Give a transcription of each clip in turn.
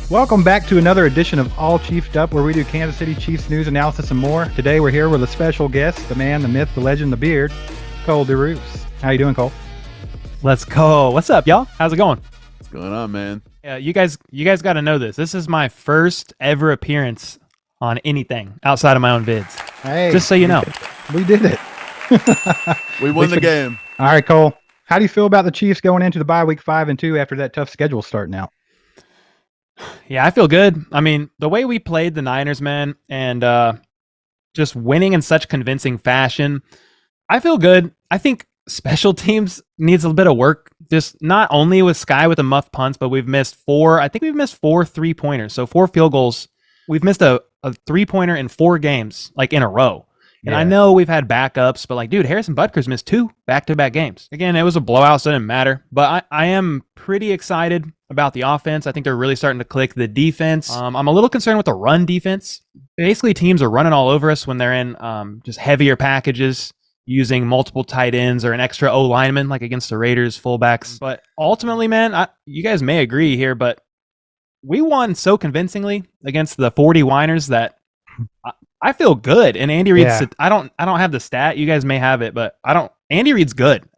Welcome back to another edition of All Chiefed Up, where we do Kansas City Chiefs news, analysis, and more. Today we're here with a special guest, the man, the myth, the legend, the beard, Cole DeRuse. How you doing, Cole? Let's go. What's up, y'all? How's it going? What's going on, man? Yeah, you guys got to know this. This is my first ever appearance on anything outside of my own vids. Hey, just so you know, we did it. We won the game. All right, Cole. How do you feel about the Chiefs going into the bye week 5-2 after that tough schedule starting out? Yeah, I feel good. I mean, the way we played the Niners, man, and just winning in such convincing fashion, I feel good. I think special teams needs a bit of work. Just not only with Sky with the muff punts, but we've missed four 3-pointers. So 4 field goals. We've missed a 3-pointer in 4 games, like in a row. And I know we've had backups, but like, dude, Harrison Butker's missed 2 back-to-back games. Again, it was a blowout, so it didn't matter. But I am pretty excited about the offense. I think they're really starting to click. The defense, I'm a little concerned with the run defense. Basically, teams are running all over us when they're in just heavier packages, using multiple tight ends or an extra O lineman, like against the Raiders fullbacks. But ultimately, man, you guys may agree here, but we won so convincingly against the 40 whiners that I feel good. And Andy Reid's, I don't have the stat. You guys may have it, but Andy Reid's good.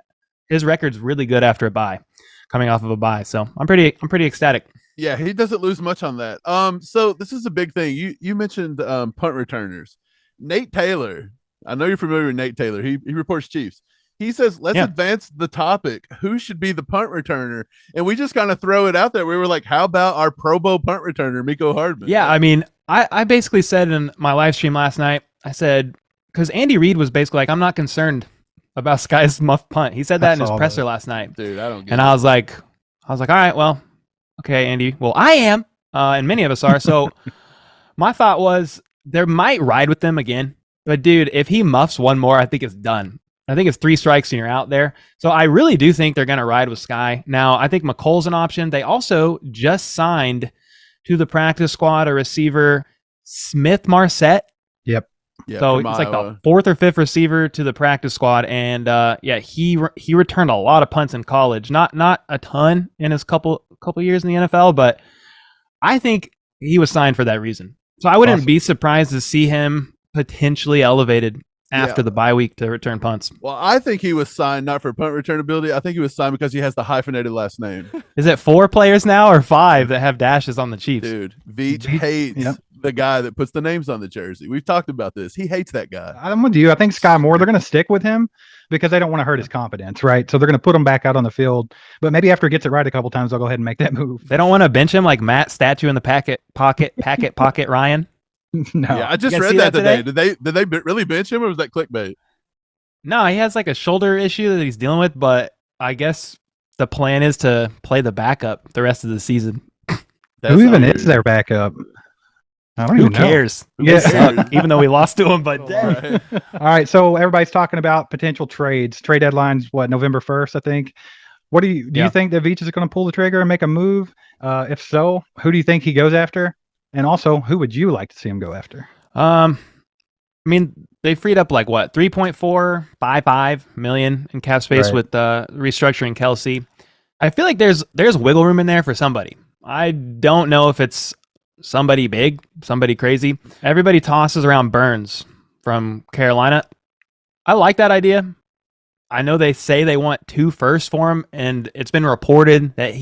His record's really good after a bye, coming off of a bye. So I'm pretty ecstatic. Yeah, he doesn't lose much on that. So this is a big thing. You mentioned punt returners. Nate Taylor. I know you're familiar with Nate Taylor. He reports Chiefs. He says, let's advance the topic. Who should be the punt returner? And we just kind of throw it out there. We were like, how about our Pro Bowl punt returner, Mecole Hardman? Yeah, I mean, I basically said in my live stream last night, I said, because Andy Reid was basically like, I'm not concerned about Sky's muff punt. He said that in his presser last night. Dude, I don't get it. And I was like, all right, well, okay, Andy. Well, I am, and many of us are. So my thought was, there might ride with them again. But dude, if he muffs one more, I think it's done. I think it's 3 strikes and you're out there. So I really do think they're going to ride with Sky. Now, I think McColl's an option. They also just signed to the practice squad a receiver, Smith Marset. Yep. So it's like the 4th or 5th receiver to the practice squad. And he returned a lot of punts in college. Not a ton in his couple years in the NFL, but I think he was signed for that reason. So I wouldn't be surprised to see him potentially elevated after the bye week to return punts. Well, I think he was signed not for punt returnability. I think he was signed because he has the hyphenated last name. Is it 4 players now or 5 that have dashes on the Chiefs? Dude, Veach hates the guy that puts the names on the jersey. We've talked about this. He hates that guy. I'm with you. I think Sky Moore, they're going to stick with him because they don't want to hurt his confidence, right? So they're going to put him back out on the field. But maybe after he gets it right a couple times, they'll go ahead and make that move. They don't want to bench him like Matt Statue in the pocket Ryan. No. Yeah, I just read that today. Did they really bench him, or was that clickbait? No, he has like a shoulder issue that he's dealing with, but I guess the plan is to play the backup the rest of the season. Who even is their backup? I don't even know. Who cares? Yeah. Even though we lost to him, but All right, so everybody's talking about potential trades. Trade deadline's November 1st, I think. What do you think that Veach is going to pull the trigger and make a move? If so, who do you think he goes after? And also, who would you like to see him go after? I mean, they freed up like what, 3.455 million in cap space with restructuring Kelsey. I feel like there's wiggle room in there for somebody. I don't know if it's somebody big, somebody crazy. Everybody tosses around Burns from Carolina. I like that idea. I know they say they want 2 firsts for him, and it's been reported that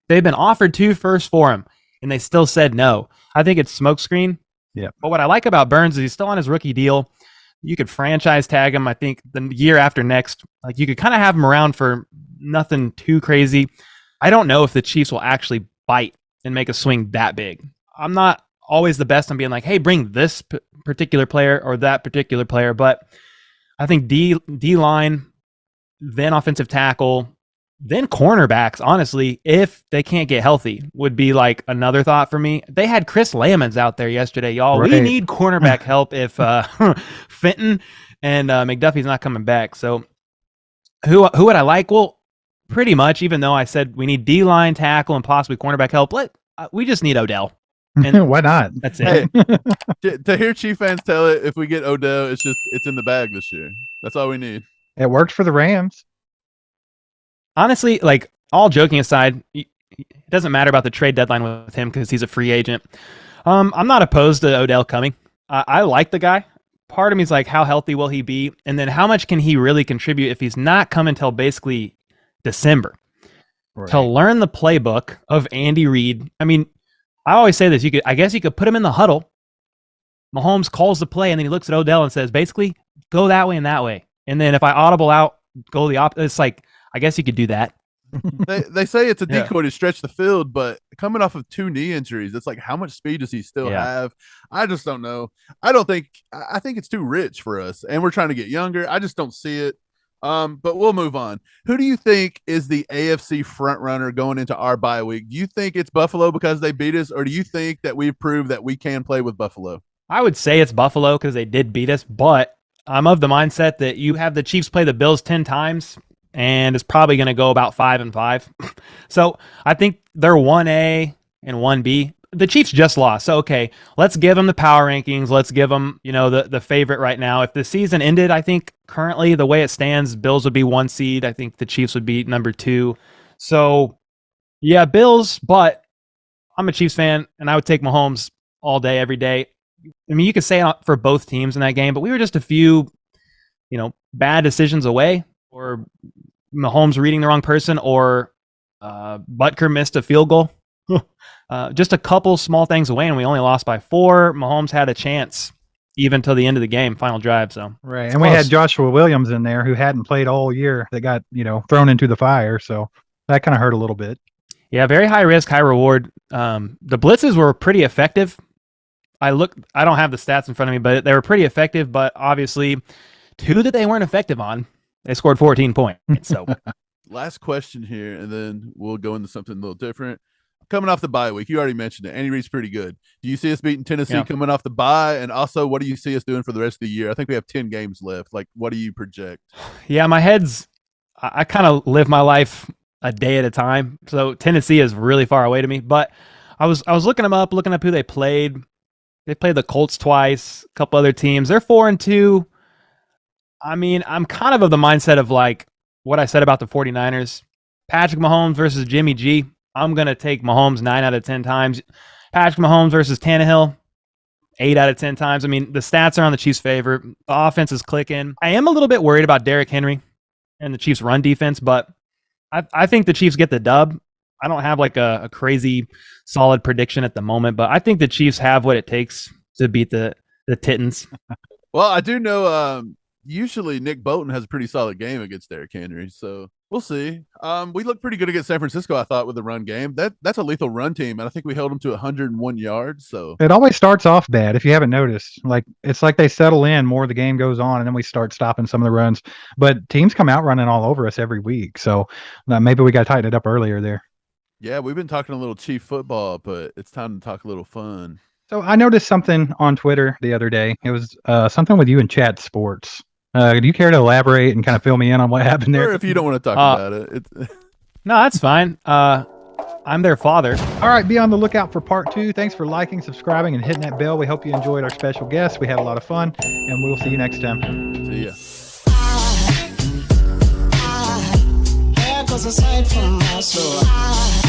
they've been offered 2 firsts for him, and they still said no. I think it's smokescreen. Yeah. But what I like about Burns is he's still on his rookie deal. You could franchise tag him, I think, the year after next. Like, you could kind of have him around for nothing too crazy. I don't know if the Chiefs will actually bite and make a swing that big. I'm not always the best on being like, hey, bring this particular player or that particular player. But I think D-line, then offensive tackle, then cornerbacks, honestly, if they can't get healthy, would be like another thought for me. They had Chris Lamons out there yesterday, y'all. Right. We need cornerback help if Fenton and McDuffie's not coming back. So who would I like? Well, pretty much, even though I said we need D-line, tackle, and possibly cornerback help, we just need Odell. And why not? That's it. Hey, to hear Chief fans tell it, if we get Odell, it's in the bag this year. That's all we need. It worked for the Rams. Honestly, like, all joking aside, It doesn't matter about the trade deadline with him because he's a free agent. I'm not opposed to Odell coming. I like the guy. Part of me is like, how healthy will he be? And then how much can he really contribute if he's not coming until basically December? Right. To learn the playbook of Andy Reid. I mean, I always say this. I guess you could put him in the huddle. Mahomes calls the play, and then he looks at Odell and says, basically, go that way and that way. And then if I audible out, go the opposite. It's like, I guess you could do that. they say it's a decoy to stretch the field, but coming off of 2 knee injuries, it's like, how much speed does he still have? I just don't know. I think it's too rich for us, and we're trying to get younger. I just don't see it. But we'll move on. Who do you think is the AFC front runner going into our bye week? Do you think it's Buffalo because they beat us, or do you think that we've proved that we can play with Buffalo? I would say it's Buffalo because they did beat us, but I'm of the mindset that you have the Chiefs play the Bills 10 times, and it's probably going to go about 5-5. So I think they're 1A and 1B. The Chiefs just lost. So, okay, let's give them the power rankings. Let's give them, the favorite right now. If the season ended, I think currently the way it stands, Bills would be 1 seed. I think the Chiefs would be number 2. So, yeah, Bills, but I'm a Chiefs fan, and I would take Mahomes all day, every day. I mean, you could say it for both teams in that game, but we were just a few, bad decisions away, or Mahomes reading the wrong person, or Butker missed a field goal. Just a couple small things away, and we only lost by 4. Mahomes had a chance even till the end of the game, final drive. So right, and we had Joshua Williams in there who hadn't played all year that got thrown into the fire, so that kind of hurt a little bit. Yeah, very high risk, high reward. The blitzes were pretty effective. I don't have the stats in front of me, but they were pretty effective. But obviously, 2 that they weren't effective on, they scored 14 points. So, last question here, and then we'll go into something a little different. Coming off the bye week, you already mentioned it. Andy Reid's pretty good. Do you see us beating Tennessee coming off the bye? And also, what do you see us doing for the rest of the year? I think we have 10 games left. Like, what do you project? Yeah, I kind of live my life a day at a time. So Tennessee is really far away to me. But I was looking them up, looking up who they played. They played the Colts twice, a couple other teams. They're 4-2. I mean, I'm kind of the mindset of like what I said about the 49ers. Patrick Mahomes versus Jimmy G. I'm going to take Mahomes 9 out of 10 times. Patrick Mahomes versus Tannehill, 8 out of 10 times. I mean, the stats are on the Chiefs' favor. The offense is clicking. I am a little bit worried about Derrick Henry and the Chiefs' run defense, but I think the Chiefs get the dub. I don't have like a crazy solid prediction at the moment, but I think the Chiefs have what it takes to beat the Titans. Well, I do know usually Nick Bolton has a pretty solid game against Derrick Henry, so we'll see. We looked pretty good against San Francisco, I thought, with the run game. That's a lethal run team, and I think we held them to 101 yards. So it always starts off bad, if you haven't noticed. Like, it's like they settle in more, the game goes on, and then we start stopping some of the runs. But teams come out running all over us every week, so maybe we got to tighten it up earlier there. Yeah, we've been talking a little Chief football, but it's time to talk a little fun. So I noticed something on Twitter the other day. It was something with you and Chat Sports. Do you care to elaborate and kind of fill me in on what happened there? Or if you don't want to talk about it. No, that's fine. I'm their father. All right, be on the lookout for part 2. Thanks for liking, subscribing, and hitting that bell. We hope you enjoyed our special guest. We had a lot of fun, and we'll see you next time. See ya. Aside from my soul.